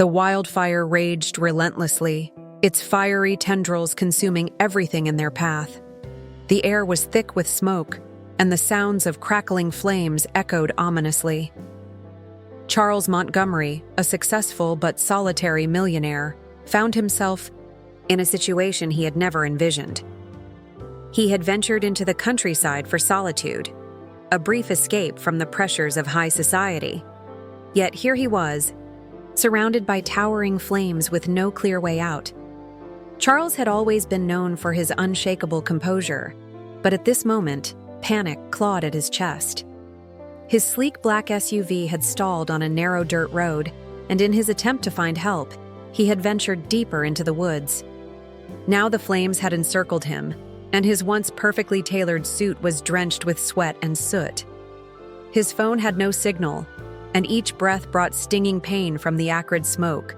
The wildfire raged relentlessly, its fiery tendrils consuming everything in their path. The air was thick with smoke, and the sounds of crackling flames echoed ominously. Charles Montgomery, a successful but solitary millionaire, found himself in a situation he had never envisioned. He had ventured into the countryside for solitude, a brief escape from the pressures of high society. Yet here he was, surrounded by towering flames with no clear way out. Charles had always been known for his unshakable composure, but at this moment, panic clawed at his chest. His sleek black SUV had stalled on a narrow dirt road, and in his attempt to find help, he had ventured deeper into the woods. Now the flames had encircled him, and his once perfectly tailored suit was drenched with sweat and soot. His phone had no signal, and each breath brought stinging pain from the acrid smoke.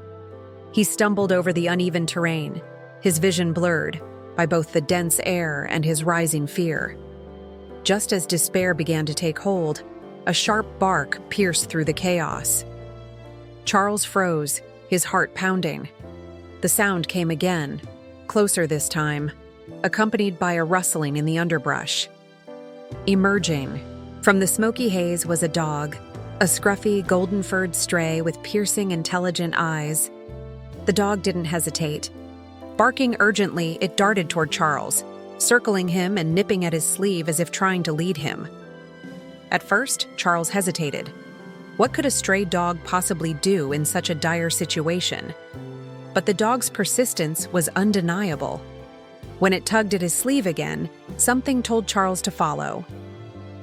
He stumbled over the uneven terrain, his vision blurred by both the dense air and his rising fear. Just as despair began to take hold, a sharp bark pierced through the chaos. Charles froze, his heart pounding. The sound came again, closer this time, accompanied by a rustling in the underbrush. Emerging from the smoky haze was a dog, a scruffy, golden-furred stray with piercing, intelligent eyes. The dog didn't hesitate. Barking urgently, it darted toward Charles, circling him and nipping at his sleeve as if trying to lead him. At first, Charles hesitated. What could a stray dog possibly do in such a dire situation? But the dog's persistence was undeniable. When it tugged at his sleeve again, something told Charles to follow.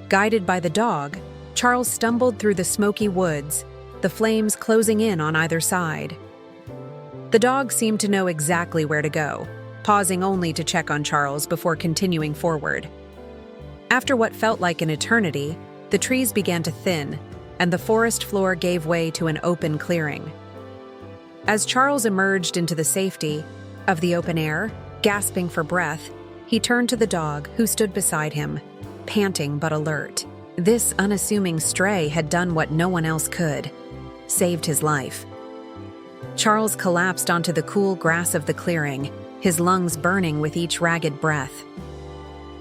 Guided by the dog, Charles stumbled through the smoky woods, the flames closing in on either side. The dog seemed to know exactly where to go, pausing only to check on Charles before continuing forward. After what felt like an eternity, the trees began to thin, and the forest floor gave way to an open clearing. As Charles emerged into the safety of the open air, gasping for breath, he turned to the dog, who stood beside him, panting but alert. This unassuming stray had done what no one else could: saved his life. Charles collapsed onto the cool grass of the clearing, his lungs burning with each ragged breath.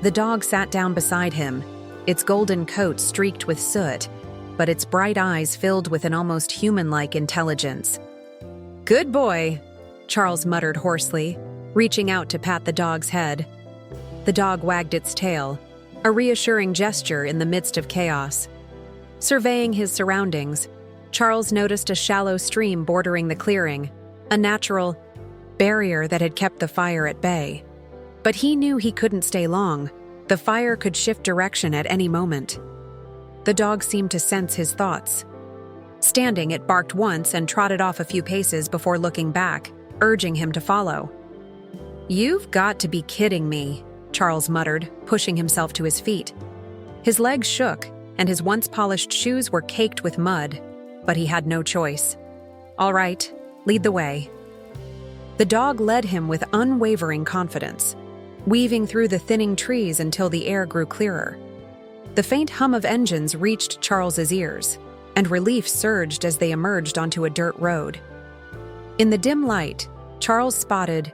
The dog sat down beside him, its golden coat streaked with soot, but its bright eyes filled with an almost human-like intelligence. "Good boy," Charles muttered hoarsely, reaching out to pat the dog's head. The dog wagged its tail, a reassuring gesture in the midst of chaos. Surveying his surroundings, Charles noticed a shallow stream bordering the clearing, a natural barrier that had kept the fire at bay. But he knew he couldn't stay long. The fire could shift direction at any moment. The dog seemed to sense his thoughts. Standing, it barked once and trotted off a few paces before looking back, urging him to follow. "You've got to be kidding me," Charles muttered, pushing himself to his feet. His legs shook, and his once polished shoes were caked with mud, but he had no choice. "All right, lead the way." The dog led him with unwavering confidence, weaving through the thinning trees until the air grew clearer. The faint hum of engines reached Charles's ears, and relief surged as they emerged onto a dirt road. In the dim light, Charles spotted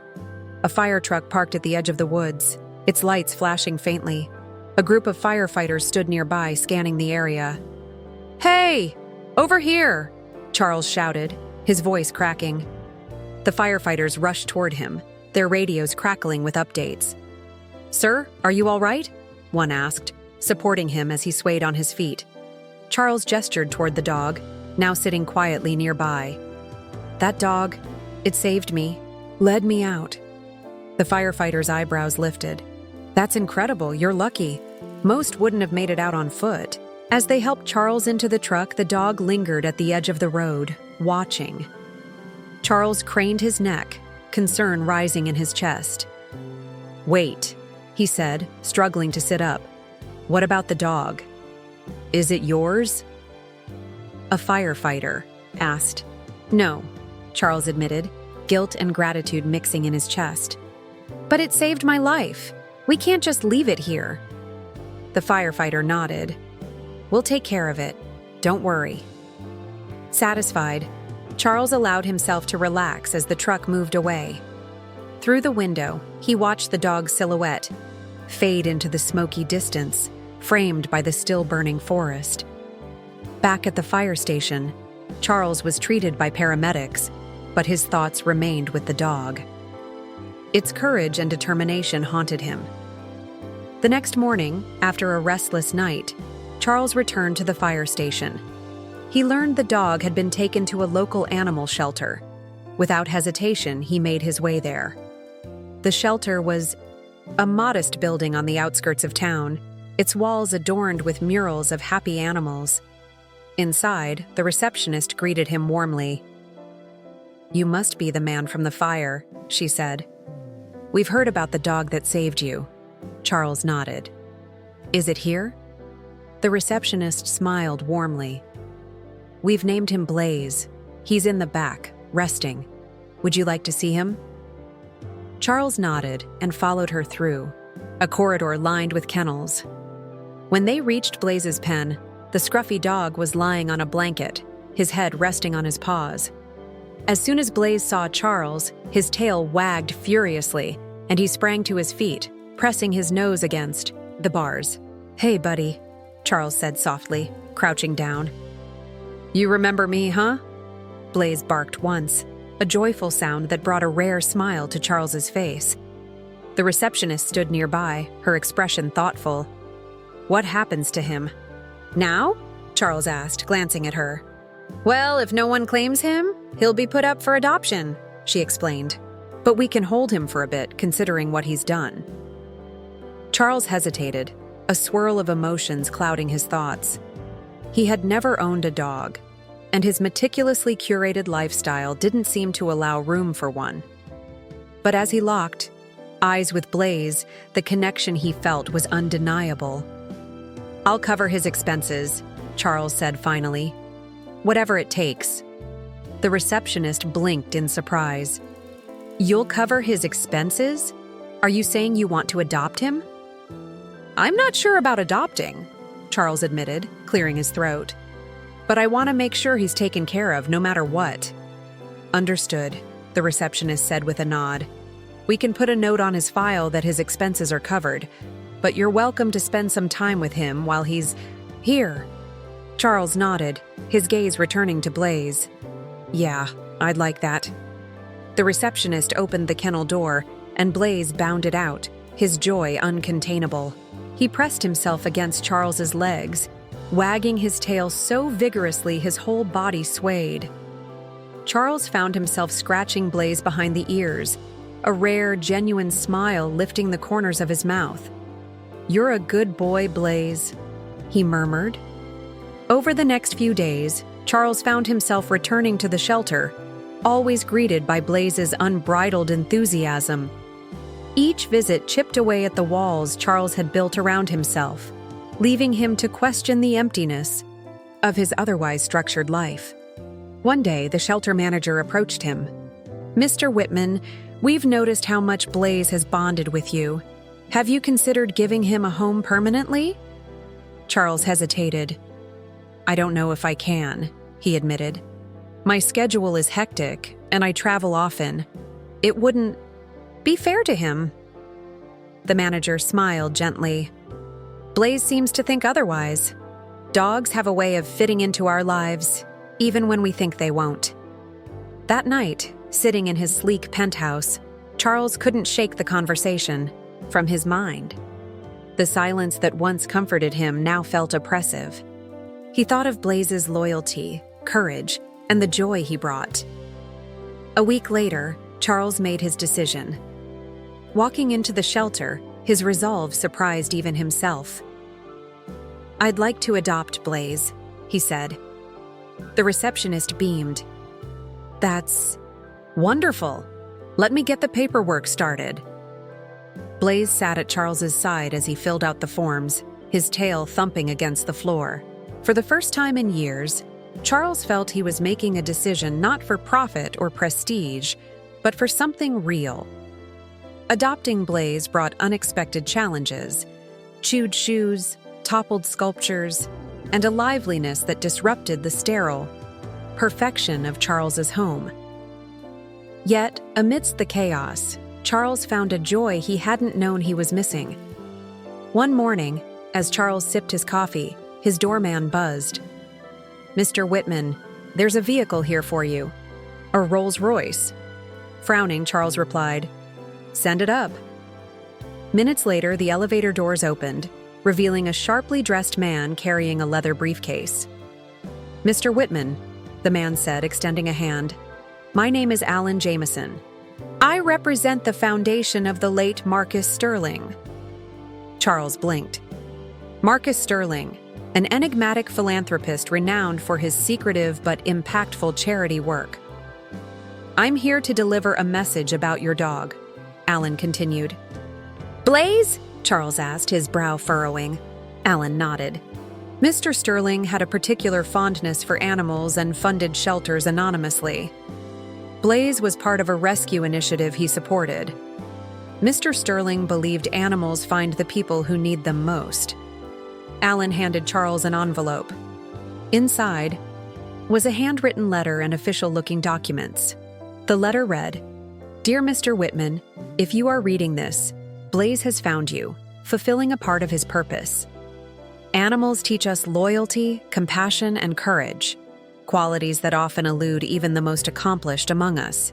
a fire truck parked at the edge of the woods, its lights flashing faintly. A group of firefighters stood nearby, scanning the area. "Hey! Over here!" Charles shouted, his voice cracking. The firefighters rushed toward him, their radios crackling with updates. "Sir, are you all right?" one asked, supporting him as he swayed on his feet. Charles gestured toward the dog, now sitting quietly nearby. "That dog, it saved me, led me out." The firefighter's eyebrows lifted. "That's incredible, you're lucky. Most wouldn't have made it out on foot." As they helped Charles into the truck, the dog lingered at the edge of the road, watching. Charles craned his neck, concern rising in his chest. "Wait," he said, struggling to sit up. "What about the dog? Is it yours?" A firefighter asked. "No," Charles admitted, guilt and gratitude mixing in his chest. "But it saved my life. We can't just leave it here." The firefighter nodded. "We'll take care of it. Don't worry." Satisfied, Charles allowed himself to relax as the truck moved away. Through the window, he watched the dog's silhouette fade into the smoky distance, framed by the still-burning forest. Back at the fire station, Charles was treated by paramedics, but his thoughts remained with the dog. Its courage and determination haunted him. The next morning, after a restless night, Charles returned to the fire station. He learned the dog had been taken to a local animal shelter. Without hesitation, he made his way there. The shelter was a modest building on the outskirts of town, its walls adorned with murals of happy animals. Inside, the receptionist greeted him warmly. "You must be the man from the fire," she said. "We've heard about the dog that saved you." Charles nodded. "Is it here?" The receptionist smiled warmly. "We've named him Blaze. He's in the back, resting. Would you like to see him?" Charles nodded and followed her through a corridor lined with kennels. When they reached Blaze's pen, the scruffy dog was lying on a blanket, his head resting on his paws. As soon as Blaze saw Charles, his tail wagged furiously, and he sprang to his feet, pressing his nose against the bars. "Hey, buddy," Charles said softly, crouching down. "You remember me, huh?" Blaze barked once, a joyful sound that brought a rare smile to Charles's face. The receptionist stood nearby, her expression thoughtful. "What happens to him?" "Now?" Charles asked, glancing at her. "Well, if no one claims him, he'll be put up for adoption," she explained. "But we can hold him for a bit, considering what he's done." Charles hesitated, a swirl of emotions clouding his thoughts. He had never owned a dog, and his meticulously curated lifestyle didn't seem to allow room for one. But as he locked eyes with Blaze, the connection he felt was undeniable. "I'll cover his expenses," Charles said finally. "Whatever it takes." The receptionist blinked in surprise. "You'll cover his expenses? Are you saying you want to adopt him?" "I'm not sure about adopting," Charles admitted, clearing his throat. "But I want to make sure he's taken care of no matter what." "Understood," the receptionist said with a nod. "We can put a note on his file that his expenses are covered, but you're welcome to spend some time with him while he's here." Charles nodded, his gaze returning to Blaze. "Yeah, I'd like that." The receptionist opened the kennel door, and Blaze bounded out, his joy uncontainable. He pressed himself against Charles's legs, wagging his tail so vigorously his whole body swayed. Charles found himself scratching Blaze behind the ears, a rare, genuine smile lifting the corners of his mouth. "You're a good boy, Blaze," he murmured. Over the next few days, Charles found himself returning to the shelter, always greeted by Blaze's unbridled enthusiasm. Each visit chipped away at the walls Charles had built around himself, leaving him to question the emptiness of his otherwise structured life. One day, the shelter manager approached him. "Mr. Whitman, we've noticed how much Blaze has bonded with you. Have you considered giving him a home permanently?" Charles hesitated. "I don't know if I can," he admitted. "My schedule is hectic, and I travel often. It wouldn't be fair to him." The manager smiled gently. "Blaze seems to think otherwise. Dogs have a way of fitting into our lives, even when we think they won't." That night, sitting in his sleek penthouse, Charles couldn't shake the conversation from his mind. The silence that once comforted him now felt oppressive. He thought of Blaze's loyalty, courage, and the joy he brought. A week later, Charles made his decision. Walking into the shelter, his resolve surprised even himself. "I'd like to adopt Blaze," he said. The receptionist beamed. "That's wonderful. Let me get the paperwork started." Blaze sat at Charles's side as he filled out the forms, his tail thumping against the floor. For the first time in years, Charles felt he was making a decision not for profit or prestige, but for something real. Adopting Blaze brought unexpected challenges: chewed shoes, toppled sculptures, and a liveliness that disrupted the sterile perfection of Charles's home. Yet, amidst the chaos, Charles found a joy he hadn't known he was missing. One morning, as Charles sipped his coffee, his doorman buzzed. "Mr. Whitman, there's a vehicle here for you." "A Rolls-Royce." Frowning, Charles replied, "Send it up." Minutes later, the elevator doors opened, revealing a sharply dressed man carrying a leather briefcase. "Mr. Whitman," the man said, extending a hand, "my name is Alan Jameson. I represent the foundation of the late Marcus Sterling." Charles blinked. Marcus Sterling, an enigmatic philanthropist renowned for his secretive but impactful charity work. "I'm here to deliver a message about your dog," Alan continued. "Blaze?" Charles asked, his brow furrowing. Alan nodded. Mr. Sterling had a particular fondness for animals and funded shelters anonymously. Blaze was part of a rescue initiative he supported. Mr. Sterling believed animals find the people who need them most. Alan handed Charles an envelope. Inside was a handwritten letter and official-looking documents. The letter read, "Dear Mr. Whitman, if you are reading this, Blaze has found you, fulfilling a part of his purpose. Animals teach us loyalty, compassion, and courage, qualities that often elude even the most accomplished among us.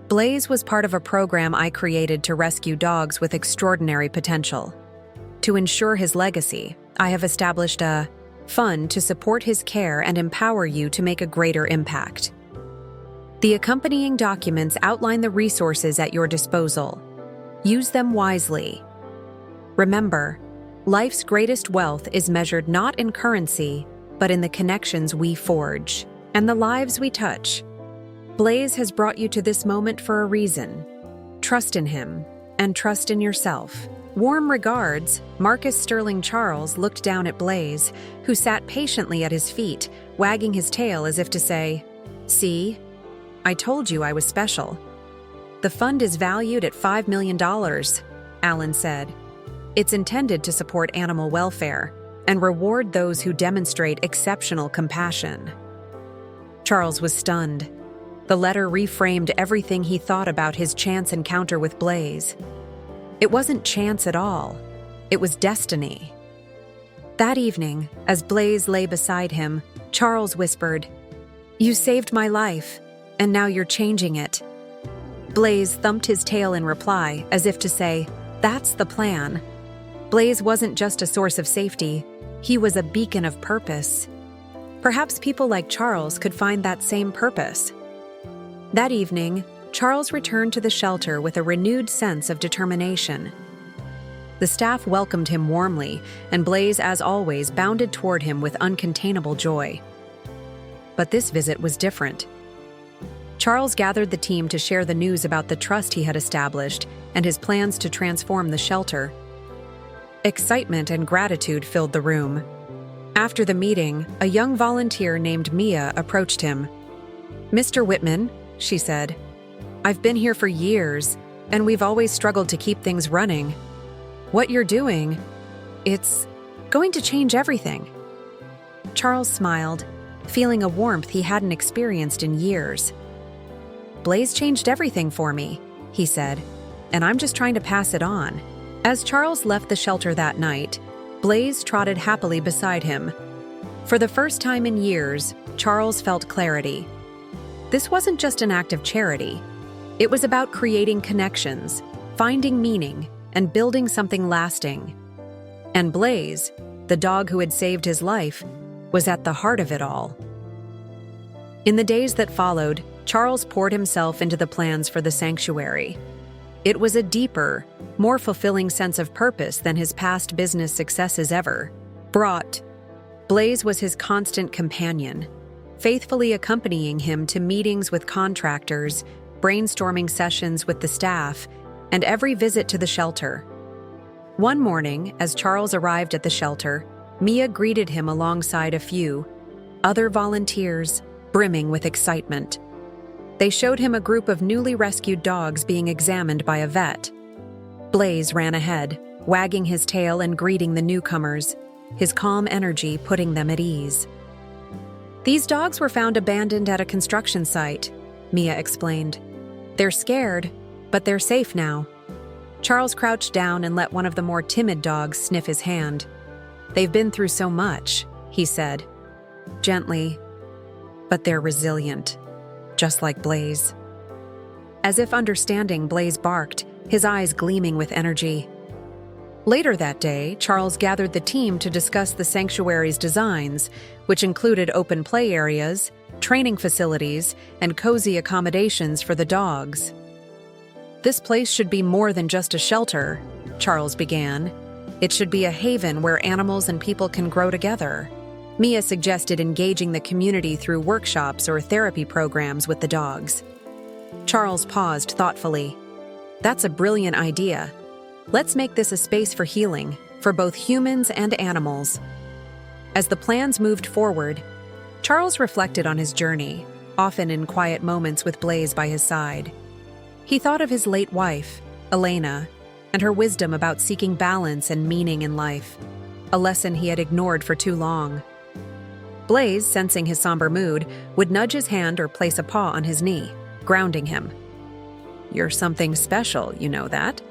Blaze was part of a program I created to rescue dogs with extraordinary potential. To ensure his legacy, I have established a fund to support his care and empower you to make a greater impact. The accompanying documents outline the resources at your disposal. Use them wisely. Remember, life's greatest wealth is measured not in currency, but in the connections we forge and the lives we touch. Blaze has brought you to this moment for a reason. Trust in him and trust in yourself. Warm regards." Marcus Sterling. Charles looked down at Blaze, who sat patiently at his feet, wagging his tail as if to say, "See, I told you I was special." "The fund is valued at $5 million, Alan said. "It's intended to support animal welfare and reward those who demonstrate exceptional compassion." Charles was stunned. The letter reframed everything he thought about his chance encounter with Blaze. It wasn't chance at all. It was destiny. That evening, as Blaze lay beside him, Charles whispered, "You saved my life, and now you're changing it." Blaze thumped his tail in reply, as if to say, "That's the plan." Blaze wasn't just a source of safety, he was a beacon of purpose. Perhaps people like Charles could find that same purpose. That evening, Charles returned to the shelter with a renewed sense of determination. The staff welcomed him warmly, and Blaze, as always, bounded toward him with uncontainable joy. But this visit was different. Charles gathered the team to share the news about the trust he had established and his plans to transform the shelter. Excitement and gratitude filled the room. After the meeting, a young volunteer named Mia approached him. "Mr. Whitman," she said, "I've been here for years, and we've always struggled to keep things running. What you're doing, it's going to change everything." Charles smiled, feeling a warmth he hadn't experienced in years. "Blaze changed everything for me," he said, "and I'm just trying to pass it on." As Charles left the shelter that night, Blaze trotted happily beside him. For the first time in years, Charles felt clarity. This wasn't just an act of charity. It was about creating connections, finding meaning, and building something lasting. And Blaze, the dog who had saved his life, was at the heart of it all. In the days that followed, Charles poured himself into the plans for the sanctuary. It was a deeper, more fulfilling sense of purpose than his past business successes ever brought. Blaze was his constant companion, faithfully accompanying him to meetings with contractors, brainstorming sessions with the staff, and every visit to the shelter. One morning, as Charles arrived at the shelter, Mia greeted him alongside a few other volunteers, brimming with excitement. They showed him a group of newly rescued dogs being examined by a vet. Blaze ran ahead, wagging his tail and greeting the newcomers, his calm energy putting them at ease. These dogs were found abandoned at a construction site, Mia explained. They're scared, but they're safe now. Charles crouched down and let one of the more timid dogs sniff his hand. They've been through so much, he said, gently, but they're resilient, just like Blaze. As if understanding, Blaze barked, his eyes gleaming with energy. Later that day, Charles gathered the team to discuss the sanctuary's designs, which included open play areas, training facilities, and cozy accommodations for the dogs. This place should be more than just a shelter, Charles began. It should be a haven where animals and people can grow together. Mia suggested engaging the community through workshops or therapy programs with the dogs. Charles paused thoughtfully. That's a brilliant idea. Let's make this a space for healing, for both humans and animals. As the plans moved forward, Charles reflected on his journey, often in quiet moments with Blaze by his side. He thought of his late wife, Elena, and her wisdom about seeking balance and meaning in life, a lesson he had ignored for too long. Blaze, sensing his somber mood, would nudge his hand or place a paw on his knee, grounding him. "You're something special, you know that?"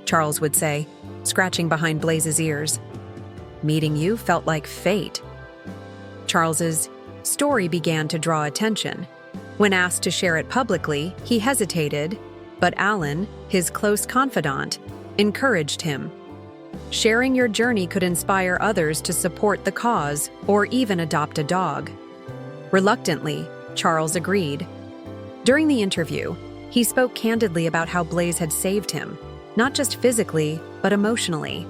Charles would say, scratching behind Blaze's ears. "Meeting you felt like fate." Charles's story began to draw attention. When asked to share it publicly, he hesitated, but Alan, his close confidant, encouraged him. Sharing your journey could inspire others to support the cause or even adopt a dog. Reluctantly, Charles agreed. During the interview, he spoke candidly about how Blaze had saved him, not just physically, but emotionally.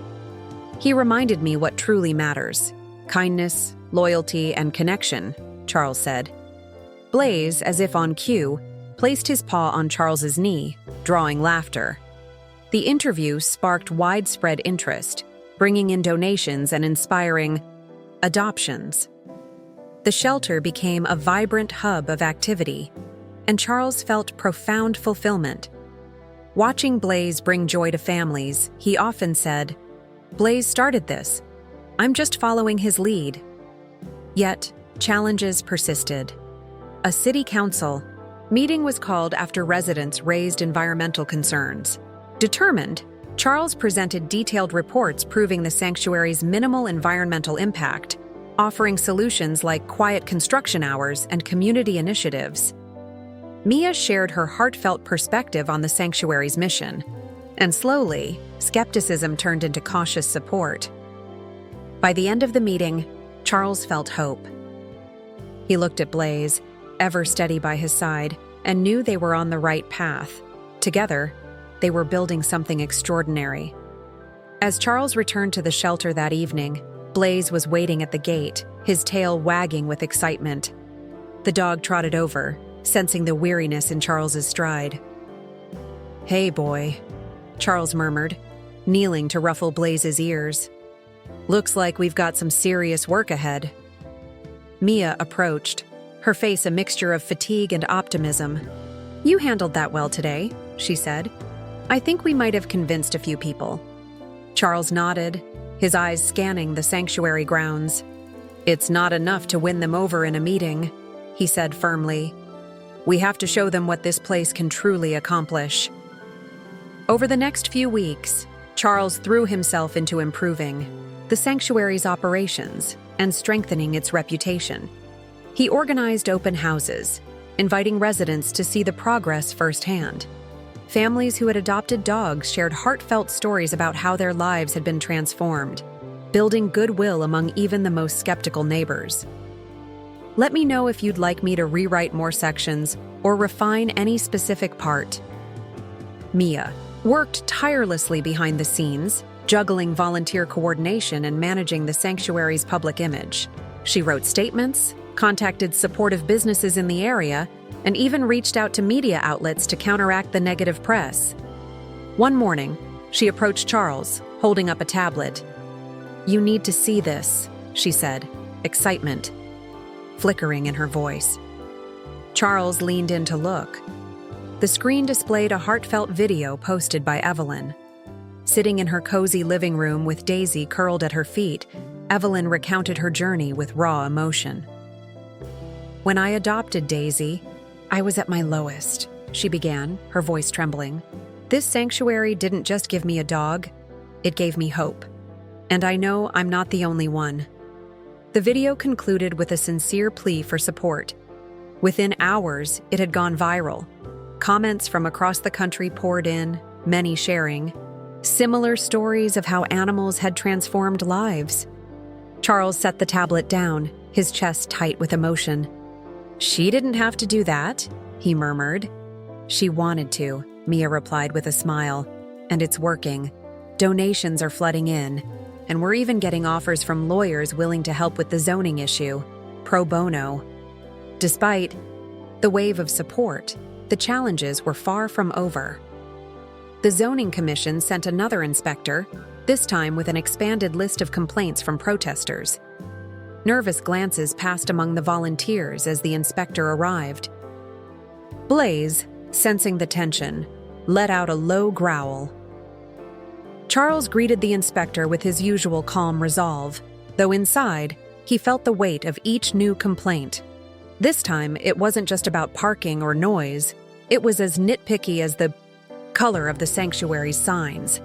"He reminded me what truly matters: kindness, loyalty, and connection," Charles said. Blaze, as if on cue, placed his paw on Charles's knee, drawing laughter. The interview sparked widespread interest, bringing in donations and inspiring adoptions. The shelter became a vibrant hub of activity, and Charles felt profound fulfillment. Watching Blaze bring joy to families, he often said, "Blaze started this. I'm just following his lead." Yet, challenges persisted. A city council meeting was called after residents raised environmental concerns. Determined, Charles presented detailed reports proving the sanctuary's minimal environmental impact, offering solutions like quiet construction hours and community initiatives. Mia shared her heartfelt perspective on the sanctuary's mission, and slowly, skepticism turned into cautious support. By the end of the meeting, Charles felt hope. He looked at Blaze, ever steady by his side, and knew they were on the right path. Together, they were building something extraordinary. As Charles returned to the shelter that evening, Blaze was waiting at the gate, his tail wagging with excitement. The dog trotted over, sensing the weariness in Charles's stride. "Hey, boy," Charles murmured, kneeling to ruffle Blaze's ears. "Looks like we've got some serious work ahead." Mia approached, her face a mixture of fatigue and optimism. "You handled that well today," she said. "I think we might have convinced a few people." Charles nodded, his eyes scanning the sanctuary grounds. "It's not enough to win them over in a meeting," he said firmly. "We have to show them what this place can truly accomplish." Over the next few weeks, Charles threw himself into improving the sanctuary's operations and strengthening its reputation. He organized open houses, inviting residents to see the progress firsthand. Families who had adopted dogs shared heartfelt stories about how their lives had been transformed, building goodwill among even the most skeptical neighbors. Let me know if you'd like me to rewrite more sections or refine any specific part. Mia worked tirelessly behind the scenes, juggling volunteer coordination and managing the sanctuary's public image. She wrote statements, contacted supportive businesses in the area, and even reached out to media outlets to counteract the negative press. One morning, she approached Charles, holding up a tablet. "You need to see this," she said, excitement flickering in her voice. Charles leaned in to look. The screen displayed a heartfelt video posted by Evelyn. Sitting in her cozy living room with Daisy curled at her feet, Evelyn recounted her journey with raw emotion. When I adopted Daisy, I was at my lowest, she began, her voice trembling. This sanctuary didn't just give me a dog, it gave me hope. And I know I'm not the only one. The video concluded with a sincere plea for support. Within hours, it had gone viral. Comments from across the country poured in, many sharing similar stories of how animals had transformed lives. Charles set the tablet down, his chest tight with emotion. She didn't have to do that, he murmured. She wanted to, Mia replied with a smile. And it's working. Donations are flooding in, and we're even getting offers from lawyers willing to help with the zoning issue, pro bono. Despite the wave of support, the challenges were far from over. The zoning commission sent another inspector, this time with an expanded list of complaints from protesters. Nervous glances passed among the volunteers as the inspector arrived. Blaze, sensing the tension, let out a low growl. Charles greeted the inspector with his usual calm resolve, though inside, he felt the weight of each new complaint. This time, it wasn't just about parking or noise, it was as nitpicky as the color of the sanctuary's signs.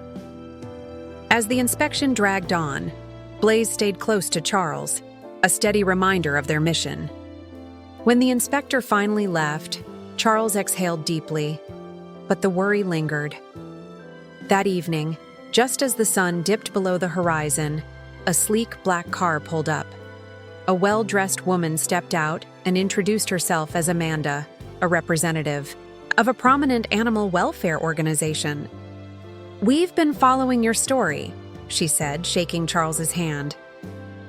As the inspection dragged on, Blaze stayed close to Charles, a steady reminder of their mission. When the inspector finally left, Charles exhaled deeply, but the worry lingered. That evening, just as the sun dipped below the horizon, a sleek black car pulled up. A well-dressed woman stepped out and introduced herself as Amanda, a representative of a prominent animal welfare organization. "We've been following your story," she said, shaking Charles's hand.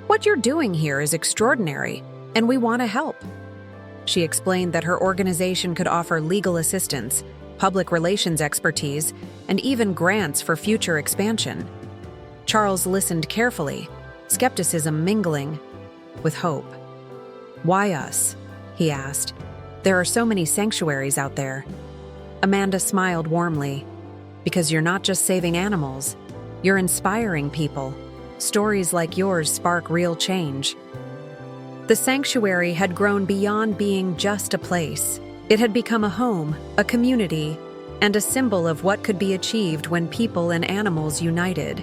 "What you're doing here is extraordinary, and we want to help." She explained that her organization could offer legal assistance, public relations expertise, and even grants for future expansion. Charles listened carefully, skepticism mingling with hope. "Why us?" he asked. "There are so many sanctuaries out there." Amanda smiled warmly. "Because you're not just saving animals, you're inspiring people. Stories like yours spark real change." The sanctuary had grown beyond being just a place. It had become a home, a community, and a symbol of what could be achieved when people and animals united.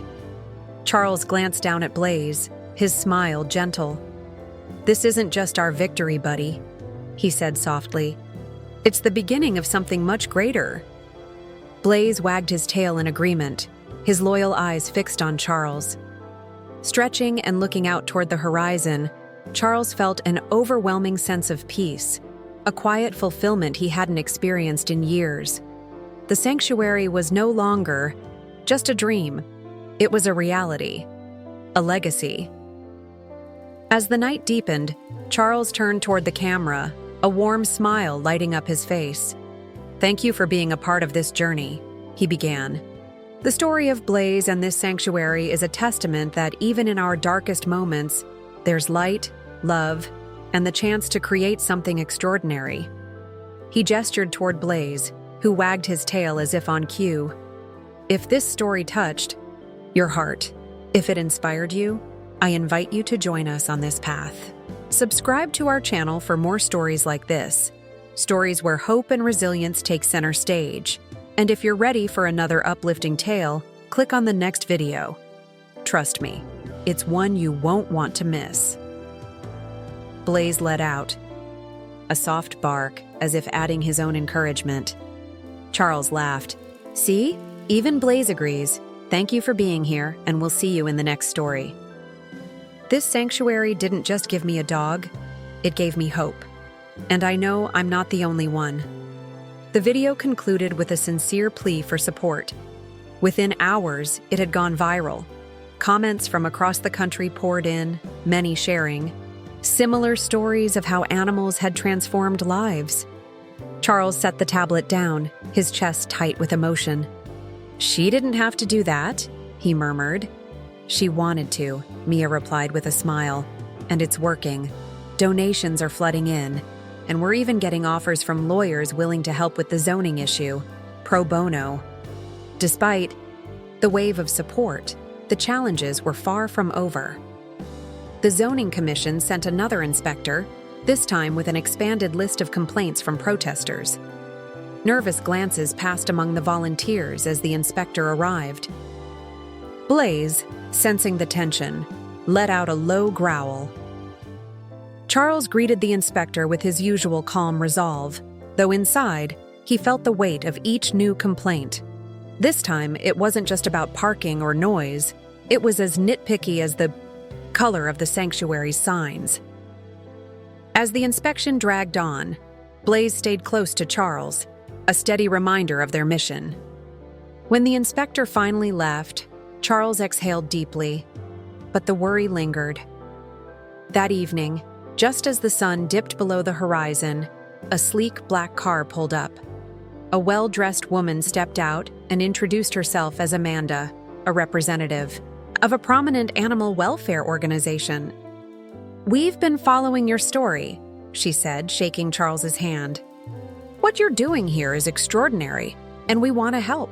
Charles glanced down at Blaze, his smile gentle. "This isn't just our victory, buddy," he said softly. "It's the beginning of something much greater." Blaze wagged his tail in agreement, his loyal eyes fixed on Charles. Stretching and looking out toward the horizon, Charles felt an overwhelming sense of peace, a quiet fulfillment he hadn't experienced in years. The sanctuary was no longer just a dream. It was a reality, a legacy. As the night deepened, Charles turned toward the camera, a warm smile lighting up his face. "Thank you for being a part of this journey," he began. "The story of Blaze and this sanctuary is a testament that even in our darkest moments, there's light, love, and the chance to create something extraordinary." He gestured toward Blaze, who wagged his tail as if on cue. "If this story touched your heart, if it inspired you, I invite you to join us on this path. Subscribe to our channel for more stories like this, stories where hope and resilience take center stage. And if you're ready for another uplifting tale, click on the next video. Trust me, it's one you won't want to miss." Blaze let out a soft bark, as if adding his own encouragement. Charles laughed. "See? Even Blaze agrees. Thank you for being here, and we'll see you in the next story." This sanctuary didn't just give me a dog, it gave me hope. And I know I'm not the only one. The video concluded with a sincere plea for support. Within hours, it had gone viral. Comments from across the country poured in, many sharing similar stories of how animals had transformed lives. Charles set the tablet down, his chest tight with emotion. "She didn't have to do that," he murmured. "She wanted to," Mia replied with a smile. "And it's working. Donations are flooding in, and we're even getting offers from lawyers willing to help with the zoning issue, pro bono." Despite the wave of support, the challenges were far from over. The zoning commission sent another inspector, this time with an expanded list of complaints from protesters. Nervous glances passed among the volunteers as the inspector arrived. Blaze, sensing the tension, let out a low growl. Charles greeted the inspector with his usual calm resolve, though inside, he felt the weight of each new complaint. This time, it wasn't just about parking or noise, it was as nitpicky as the color of the sanctuary's signs. As the inspection dragged on, Blaze stayed close to Charles, a steady reminder of their mission. When the inspector finally left, Charles exhaled deeply, but the worry lingered. That evening, just as the sun dipped below the horizon, a sleek black car pulled up. A well-dressed woman stepped out and introduced herself as Amanda, a representative of a prominent animal welfare organization. "We've been following your story," she said, shaking Charles's hand. "What you're doing here is extraordinary, and we want to help."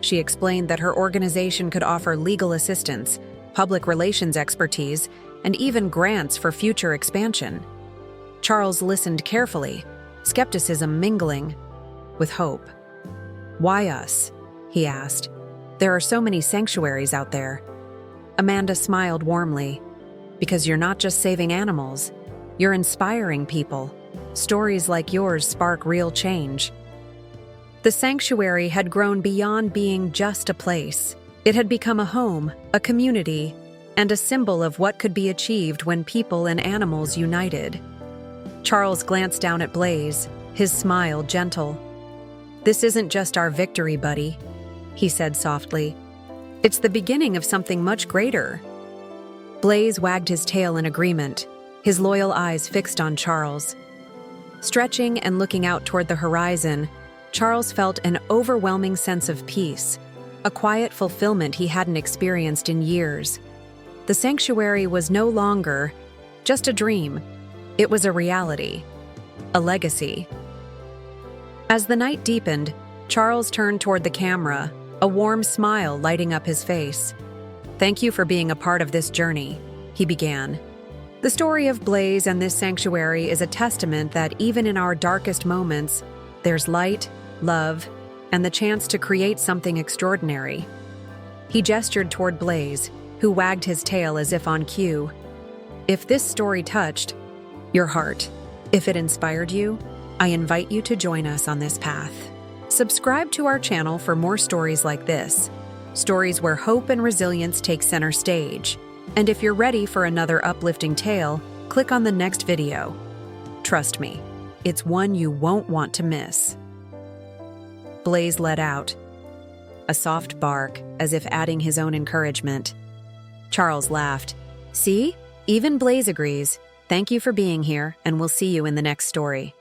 She explained that her organization could offer legal assistance, public relations expertise, and even grants for future expansion. Charles listened carefully, skepticism mingling with hope. "Why us?" he asked. "There are so many sanctuaries out there." Amanda smiled warmly. "Because you're not just saving animals, you're inspiring people. Stories like yours spark real change." The sanctuary had grown beyond being just a place. It had become a home, a community, and a symbol of what could be achieved when people and animals united. Charles glanced down at Blaze, his smile gentle. "This isn't just our victory, buddy," he said softly. "It's the beginning of something much greater." Blaze wagged his tail in agreement, his loyal eyes fixed on Charles. Stretching and looking out toward the horizon, Charles felt an overwhelming sense of peace, a quiet fulfillment he hadn't experienced in years. The sanctuary was no longer just a dream. It was a reality, a legacy. As the night deepened, Charles turned toward the camera, a warm smile lighting up his face. "Thank you for being a part of this journey," he began. "The story of Blaze and this sanctuary is a testament that even in our darkest moments, there's light, love, and the chance to create something extraordinary." He gestured toward Blaze, who wagged his tail as if on cue. "If this story touched your heart, if it inspired you, I invite you to join us on this path. Subscribe to our channel for more stories like this, stories where hope and resilience take center stage. And if you're ready for another uplifting tale, click on the next video. Trust me, it's one you won't want to miss." Blaze let out a soft bark, as if adding his own encouragement. Charles laughed. "See? Even Blaze agrees. Thank you for being here, and we'll see you in the next story."